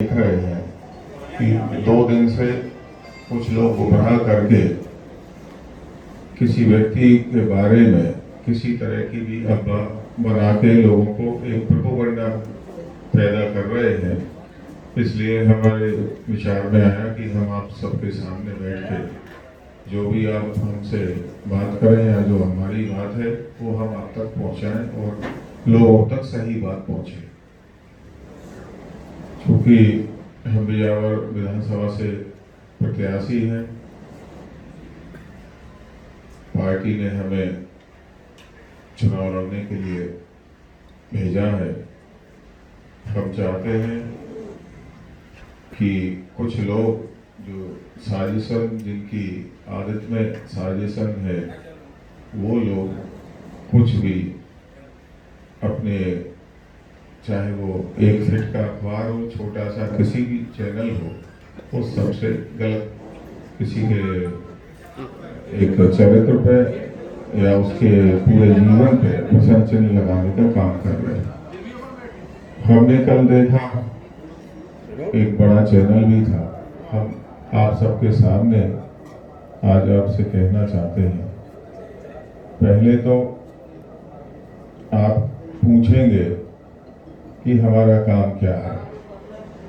देख रहे हैं कि 2 दिन से कुछ लोग गुमराह करके किसी व्यक्ति के बारे में किसी तरह की भी अफवाह बना के लोगों को एक प्रोपेगेंडा पैदा कर रहे हैं। इसलिए हमारे विचार में आया कि हम आप सबके सामने बैठ के जो भी आप हमसे बात करें या जो हमारी बात है वो हम आप तक पहुंचाएं और लोगों तक सही बात पहुंचे। क्योंकि हम बिजावर विधानसभा से प्रत्याशी हैं, पार्टी ने हमें चुनाव लड़ने के लिए भेजा है। हम चाहते हैं कि कुछ लोग जो साजिशन, जिनकी आदत में साजिशन है, वो लोग कुछ भी अपने, चाहे वो एक फीट का अखबार हो, छोटा सा किसी भी चैनल हो, उस सबसे गलत किसी के एक चरित्र पे या उसके पूरे जीवन पे प्रश्न चिन्ह लगाने का काम कर रहे हैं। हमने कल देखा एक बड़ा चैनल भी था। हम आप सबके सामने आज आपसे कहना चाहते हैं, पहले तो आप पूछेंगे कि हमारा काम क्या है।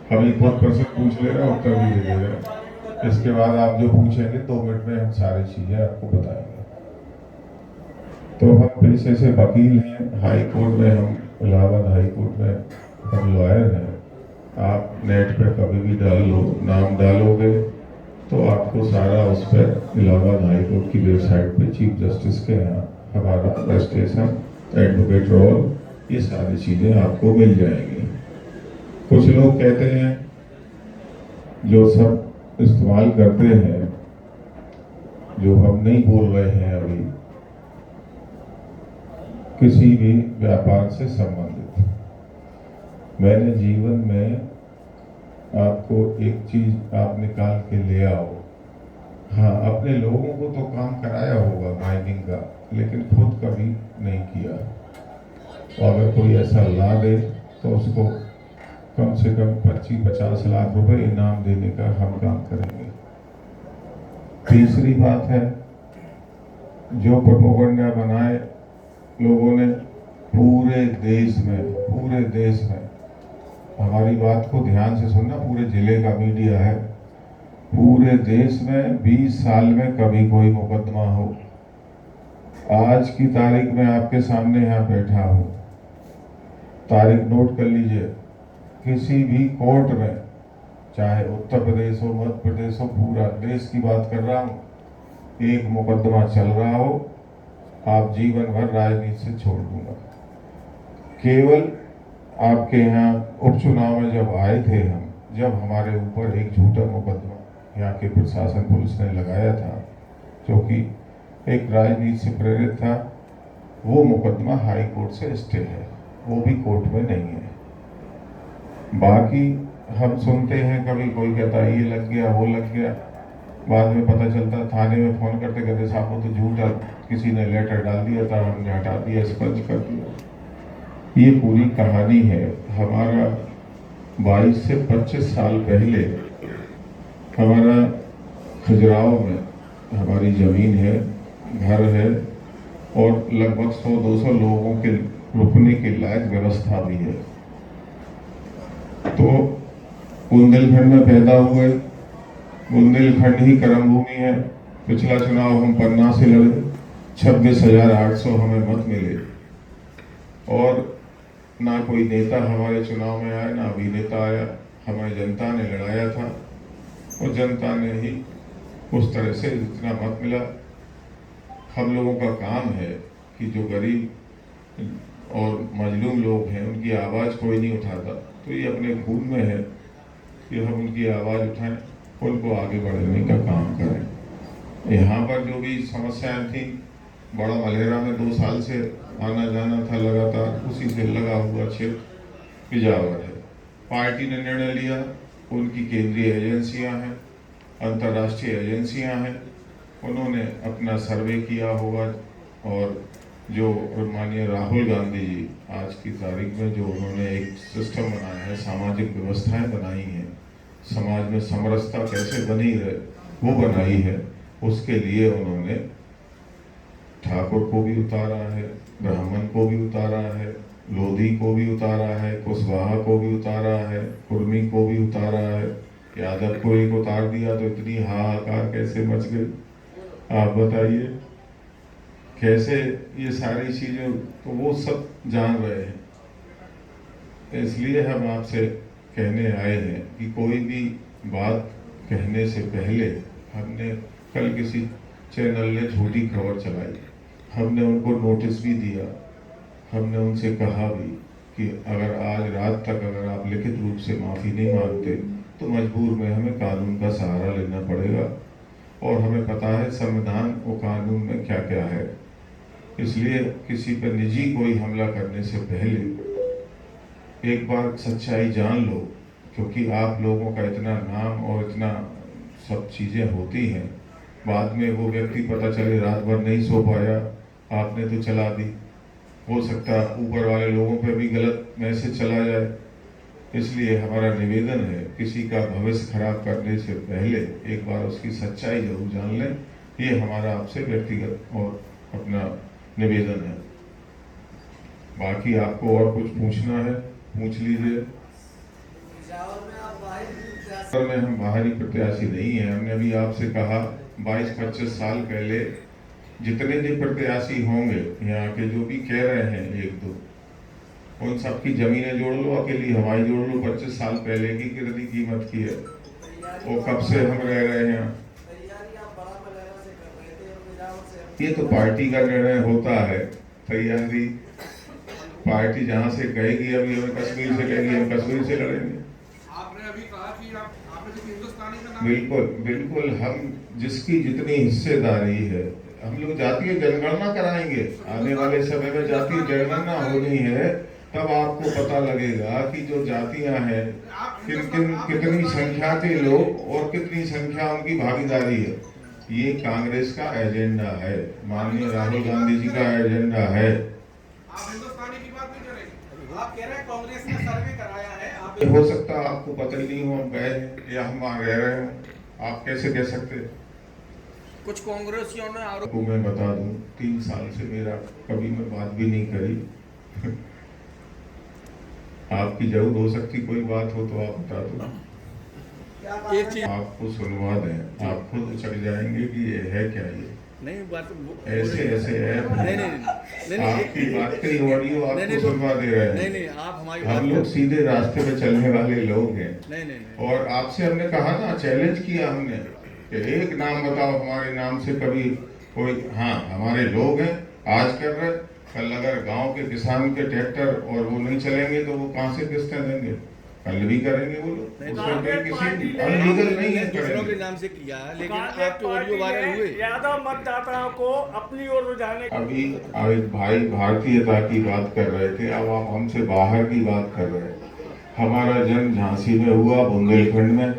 हम एक बहुत प्रश्न पूछ ले रहे हैं, उत्तर भी दे रहे हैं। इसके बाद आप जो पूछेंगे 2 मिनट में हम सारी चीजें आपको बताएंगे। तो हम पेशे से वकील हैं, हाई कोर्ट में हम इलाहाबाद हाई कोर्ट में हम लॉयर हैं। आप नेट पे कभी भी नाम डालोगे तो आपको सारा उस पर इलाहाबाद हाई कोर्ट की वेबसाइट पे चीफ जस्टिस के यहाँ हमारा रजिस्ट्रेशन, एडवोकेट रोल, ये सारी चीजें आपको मिल जाएंगी। कुछ लोग कहते हैं, जो सब इस्तेमाल करते हैं, जो हम नहीं बोल रहे हैं अभी, किसी भी व्यापार से संबंधित। मैंने जीवन में आपको एक चीज आप निकाल के ले आओ। हाँ, अपने लोगों को तो काम कराया होगा माइनिंग का, लेकिन खुद कभी नहीं किया। और अगर कोई ऐसा ला दे तो उसको कम से कम 25-50 लाख रुपए इनाम देने का हम काम करेंगे। तीसरी बात है, जो प्रोपेगेंडा बनाए लोगों ने पूरे देश में, हमारी बात को ध्यान से सुनना, पूरे जिले का मीडिया है, पूरे देश में 20 साल में कभी कोई मुकदमा हो, आज की तारीख में आपके सामने यहाँ बैठा हूँ, तारीख नोट कर लीजिए, किसी भी कोर्ट में, चाहे उत्तर प्रदेश हो, मध्य प्रदेश हो, पूरा देश की बात कर रहा हूँ, एक मुकदमा चल रहा हो, आप जीवन भर राजनीति से छोड़ दूंगा। केवल आपके यहाँ उपचुनाव में जब आए थे हम, जब हमारे ऊपर एक झूठा मुकदमा यहाँ के प्रशासन पुलिस ने लगाया था, जो कि एक राजनीति से प्रेरित था, वो मुकदमा हाई कोर्ट से स्टे है, वो भी कोर्ट में नहीं है। बाकी हम सुनते हैं, कभी कोई कहता है ये लग गया, वो लग गया, बाद में पता चलता थाने में फोन करते कहते साहब वो तो झूठा, किसी ने लेटर डाल दिया था, हमने हटा दिया, स्पष्ट कर दिया। ये पूरी कहानी है। हमारा 22 से 25 साल पहले हमारा खजुराहो में हमारी जमीन है, घर है, और लगभग 100-200 लोगों के रुकने के लायक व्यवस्था भी है। तो बुंदेलखंड में पैदा हुए, बुंदेलखंड ही कर्म भूमि है। पिछला चुनाव हम पन्ना से लड़े, 26,800 हमें मत मिले, और ना कोई नेता हमारे चुनाव में आया, ना अभिनेता आया, हमें जनता ने लड़ाया था, और जनता ने ही उस तरह से जितना मत मिला। हम लोगों का काम है कि जो गरीब और मजलूम लोग हैं, उनकी आवाज़ कोई नहीं उठाता, तो ये अपने खून में है कि हम उनकी आवाज़ उठाएं, उनको आगे बढ़ने का काम करें। यहाँ पर जो भी समस्याएं थी, बड़ा मलेरा में 2 साल से आना जाना था लगातार, उसी से लगा हुआ क्षेत्र बिजावर है। पार्टी ने निर्णय लिया, उनकी केंद्रीय एजेंसियां हैं, अंतर्राष्ट्रीय एजेंसियां हैं, उन्होंने अपना सर्वे किया होगा और जो माननीय राहुल गांधी जी आज की तारीख में जो उन्होंने एक सिस्टम बनाया है, सामाजिक व्यवस्थाएं बनाई हैं, समाज में समरसता कैसे बनी रहे वो बनाई है, उसके लिए उन्होंने ठाकुर को भी उतारा है, ब्राह्मण को भी उतारा है, लोधी को भी उतारा है, कुशवाहा को भी उतारा है, कुर्मी को भी उतारा है। यादव को एक उतार दिया तो इतनी हाहाकार कैसे मच गई, आप बताइए। कैसे ये सारी चीजें तो वो सब जान रहे हैं। इसलिए हम आपसे कहने आए हैं कि कोई भी बात कहने से पहले हमने कल किसी चैनल ने झूठी खबर चलाई, हमने उनको नोटिस भी दिया, हमने उनसे कहा भी कि अगर आज रात तक अगर आप लिखित रूप से माफ़ी नहीं मांगते तो मजबूर में हमें कानून का सहारा लेना पड़ेगा, और हमें पता है संविधान और कानून में क्या क्या है। इसलिए किसी पर निजी कोई हमला करने से पहले एक बार सच्चाई जान लो, क्योंकि आप लोगों का इतना नाम और इतना सब चीज़ें होती हैं, बाद में वो व्यक्ति पता चले रात भर नहीं सो पाया, आपने तो चला दी, हो सकता ऊपर वाले लोगों पे भी गलत मैसेज चला जाए। इसलिए हमारा निवेदन है, किसी का भविष्य खराब करने से पहले एक बार उसकी सच्चाई जरूर जान लें। ये हमारा आपसे व्यक्तिगत और अपना निवेदन है। बाकी आपको और कुछ पूछना है पूछ लीजिए। में हम बाहरी प्रत्याशी नहीं है। हमने अभी आपसे कहा 22-25 साल पहले जितने भी प्रत्याशी होंगे यहाँ के, जो भी कह रहे हैं एक दो, उन सबकी जमीनें जोड़ लो, अकेली हवाई जोड़ लो, 25 साल पहले की कितनी कीमत की है, वो कब से हम रह रहे हैं। ये तो पार्टी का निर्णय होता है, तैयारी पार्टी जहाँ से कहेगी, अभी हमें कश्मीर से कहेगी हम कश्मीर से लड़ेंगे। आपने अभी कहा कि आपने जो हिंदुस्तानी का नाम, बिल्कुल बिल्कुल, हम जिसकी जितनी हिस्सेदारी है, हम लोग जातीय जनगणना कराएंगे। आने वाले समय में जातीय जनगणना होनी है, तब आपको पता लगेगा कि जो जातियां हैं कितनी संख्या के लोग और कितनी संख्या उनकी भागीदारी है। ये कांग्रेस का एजेंडा है, माननीय राहुल गांधी जी का एजेंडा है। आप हिंदुस्तानी की बात नहीं करेंगे। आप कह रहे हैं कांग्रेस ने सर्वे कराया है, आप हो सकता है आपको पता ही नहीं हो, हम गए हैं या हम वहाँ रह रहे हो, आप कैसे कह सकते हैं। कुछ कांग्रेसियों ने आरोप, आपको मैं बता दूं, 3 साल से मेरा कभी मैं बात भी नहीं करी। आपकी जरूर हो सकती कोई बात हो तो आप बता दो, एक चीज आपको सुनवा दें, आप खुद चक जाएंगे कि ये है क्या। ये नहीं बात ऐसे ऐसे ऐप नहीं नहीं नहीं आपकी बात की ऑडियो आपको सुनवा दे रहे हैं। नहीं नहीं आप हमारी हम लोग सीधे रास्ते पे चलने वाले लोग हैं। नहीं नहीं और आपसे हमने कहा ना, चैलेंज किया हमने कि एक नाम बताओ हमारे नाम से कभी कोई। हाँ, हमारे लोग हैं, आज कर रहे, कल अगर गांव के किसान के ट्रैक्टर और वो नहीं चलेंगे तो वो कहाँ से किस्तें देंगे, कल भी करेंगे वो लोग। उसमें कोई किसी अनलीगल नहीं है, दूसरों के करेंगे। नाम से किया है, लेकिन आपके ऑडियो वायरल हुए। यादव मतदाताओं को अपनी ओर रुझाने अभी एक भाई भारतीयता की बात कर रहे थे, अब आप हमसे बाहर की बात कर रहे हैं। हमारा जन्म झांसी में हुआ, बुंदेलखंड में।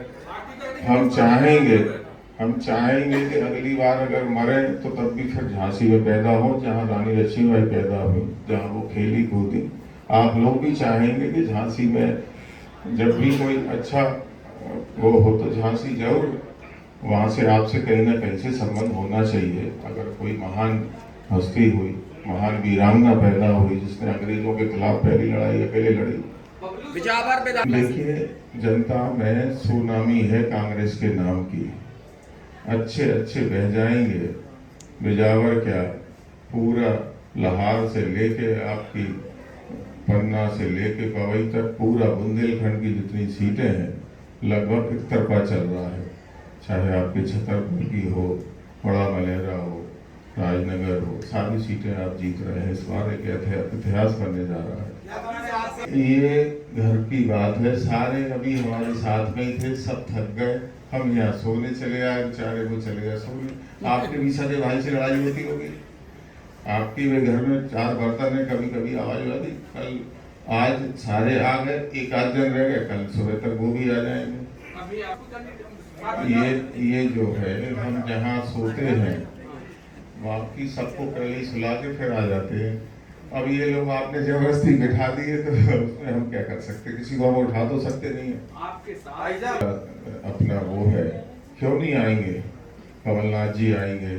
हम चाहेंगे कि अगली बार अगर मरे तो तब भी फिर झांसी में पैदा हो, जहाँ रानी लक्ष्मीबाई पैदा हुई, जहाँ वो खेली कूदी। आप लोग भी चाहेंगे कि झांसी में जब भी कोई अच्छा वो हो तो झांसी जरूर, वहाँ से आपसे कहीं ना कहीं से संबंध होना चाहिए। अगर कोई महान हस्ती हुई, महान वीरांगना पैदा हुई, जिसने अंग्रेजों के खिलाफ पहली लड़ाई अकेले लड़ी। देखिए, जनता में सुनामी है कांग्रेस के नाम की, अच्छे अच्छे बह जाएंगे। बिजावर क्या, पूरा लाहौर से लेके आपकी पन्ना से लेके पवई तक पूरा बुंदेलखंड की जितनी सीटें हैं लगभग एक तरफा चल रहा है। चाहे आपकी छतरपुर की हो, बड़ा मलेरा हो, राजनगर हो, सारी सीटें आप जीत रहे हैं। इस बार एक इतिहास बनने जा रहा है। ये घर की बात है, सारे अभी हमारे साथ में ही थे, सब थक गए, हम यहाँ सोने चले आए, बेचारे वो चले गए सोने। आपके भी सगे भाई से लड़ाई होती होगी, आपकी वे घर में 4 बर्तन है, कभी कभी आवाज आती। कल आज सारे आ गए, एक आध जन रह गए, कल सुबह तक वो भी आ जाएंगे। ये जो है, हम जहाँ सोते हैं बाकी सबको पहले ही सुला के फिर आ जाते हैं। अब ये लोग आपने जबरदस्ती बिठा दिए तो उसमें हम क्या कर सकते, किसी को हम उठा तो सकते नहीं है। आपके साथ अपना वो है, क्यों नहीं आएंगे, कमलनाथ जी आएंगे,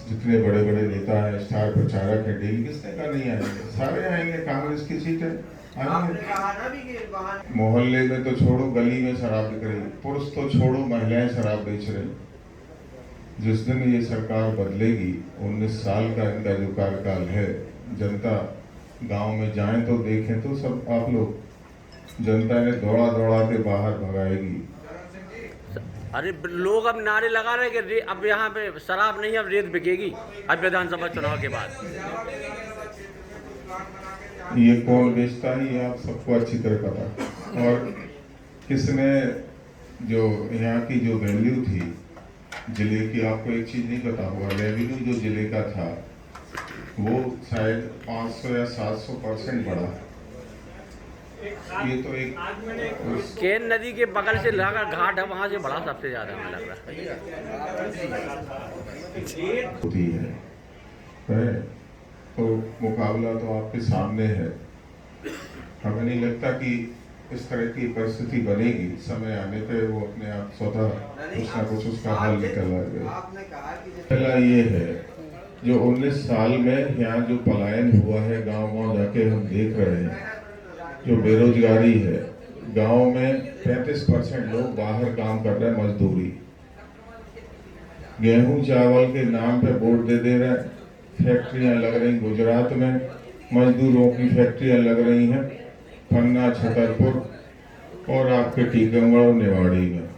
जितने बड़े बड़े नेता हैं, स्टार प्रचारक है, डेली किसने कहा नहीं आएंगे, सारे आएंगे, कांग्रेस की सीट है, आएंगे। मोहल्ले में तो छोड़ो, गली में शराब बिक रही, पुरुष तो छोड़ो, महिलाएं शराब बेच रही। जिस दिन ये सरकार बदलेगी, 19 साल का इनका जो कार्यकाल है, जनता गांव में जाएं तो देखें तो सब आप लोग, जनता ने दौड़ा दौड़ा के बाहर भगाएगी। अरे लोग अब नारे लगा रहे कि अब यहाँ पे शराब नहीं, अब रेत बिकेगी अब विधानसभा चुनाव के बाद। ये कौन बेचता है ये आप सबको अच्छी तरह पता, और किसने जो यहाँ की जो वैल्यू थी जिले की, आपको एक चीज नहीं पता हुआ, रेवेन्यू जो जिले का था वो शायद 500 या 700% बढ़ा। ये तो एक केन नदी के बगल से लगा घाट है, वहाँ से बढ़ा सबसे ज्यादा हमें लग रहा होती है। तो मुकाबला तो आपके सामने है। हमें नहीं लगता कि इस तरह की परिस्थिति बनेगी, समय आने पे वो अपने आप स्वतः कुछ ना कुछ उसका हल निकल आएगा। पहला ये है, जो 19 साल में यहाँ जो पलायन हुआ है, गांव-गांव जाके हम देख रहे हैं, जो बेरोजगारी है, गांव में 35% लोग बाहर काम कर रहे हैं, मजदूरी, गेहूं चावल के नाम पे वोट दे रहे हैं, फैक्ट्रियां लग रही गुजरात में, मजदूरों की फैक्ट्रियां लग रही हैं पन्ना, छतरपुर और आपके टीकमगढ़ और निवाड़ी में।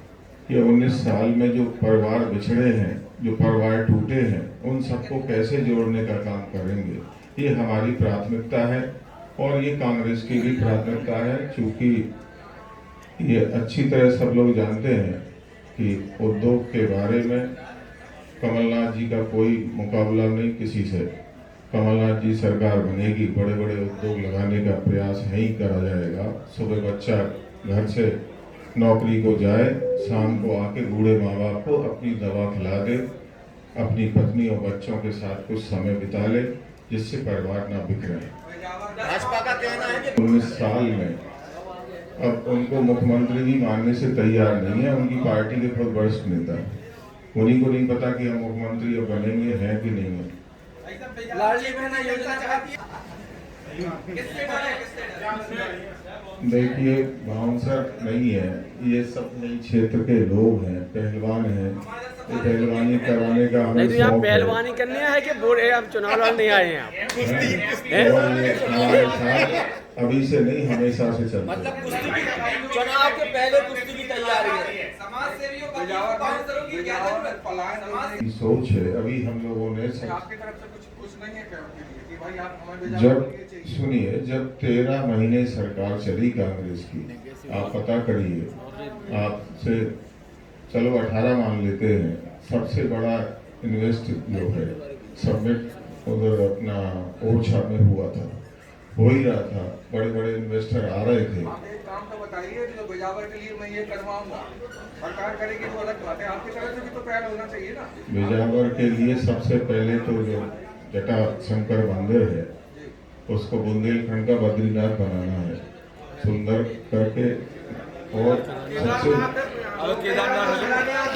ये 19 साल में जो परिवार बिछड़े हैं, जो परिवार टूटे हैं, उन सबको कैसे जोड़ने का काम करेंगे, ये हमारी प्राथमिकता है और ये कांग्रेस की भी प्राथमिकता है। क्योंकि ये अच्छी तरह सब लोग जानते हैं कि उद्योग के बारे में कमलनाथ जी का कोई मुकाबला नहीं किसी से। कमलनाथ जी सरकार बनेगी, बड़े बड़े उद्योग लगाने का प्रयास यहीं करा जाएगा। सुबह बच्चा घर से नौकरी को जाए, शाम को आके बूढ़े माँ बाप को अपनी दवा खिला दे, अपनी पत्नी और बच्चों के साथ कुछ समय बिता ले, जिससे परिवार ना बिखरे। भाजपा का कहना है कि 19 साल में अब उनको मुख्यमंत्री भी मानने से तैयार नहीं है। उनकी पार्टी के बहुत वरिष्ठ नेता, उन्हीं को नहीं पता कि हम मुख्यमंत्री अब बनेंगे हैं कि नहीं है। लाडली बहन योजना चाहती है, किससे डरे? देखिए, बाउंसर नहीं है, ये सब नई क्षेत्र के लोग हैं, पहलवान हैं, ये पहलवानी कराने का हमें नहीं तो यहाँ शौक है। पहलवानी करनी है कि बोले हम चुनाव लड़ने आए हैं आप। और ये हमारे साथ अभी से नहीं, हमेशा से चलता है। मतलब कुश्ती की चुनाव के पहले कुश्ती की तैयारी है। समाज सेवियों का बाउंसरों की क्या जरूरत? समाज सोच है अभी हम लोगों ने आपकी तरफ से कुछ नहीं है कि भाई आप हमें जब सुनिए, जब 13 महीने सरकार चली कांग्रेस की, आप पता करिए, आपसे चलो 18 मान लेते हैं, सबसे बड़ा इन्वेस्ट जो है सबमिट उधर अपना ओरछा में हुआ था, हो ही रहा था, बड़े बड़े इन्वेस्टर आ रहे थे। आप एक काम तो बताइए, जो बिजावर के लिए मैं ये करवाऊंगा, सरकार करेगी तो अलग बात है, आपकी तरफ से भी तो पहल होना चाहिए ना। बिजावर के लिए सबसे पहले तो जो जटा शंकर मंदिर है, उसको बुंदेलखंड का बद्रीनाथ बनाना है, सुंदर करके, और सबसे केदारनाथ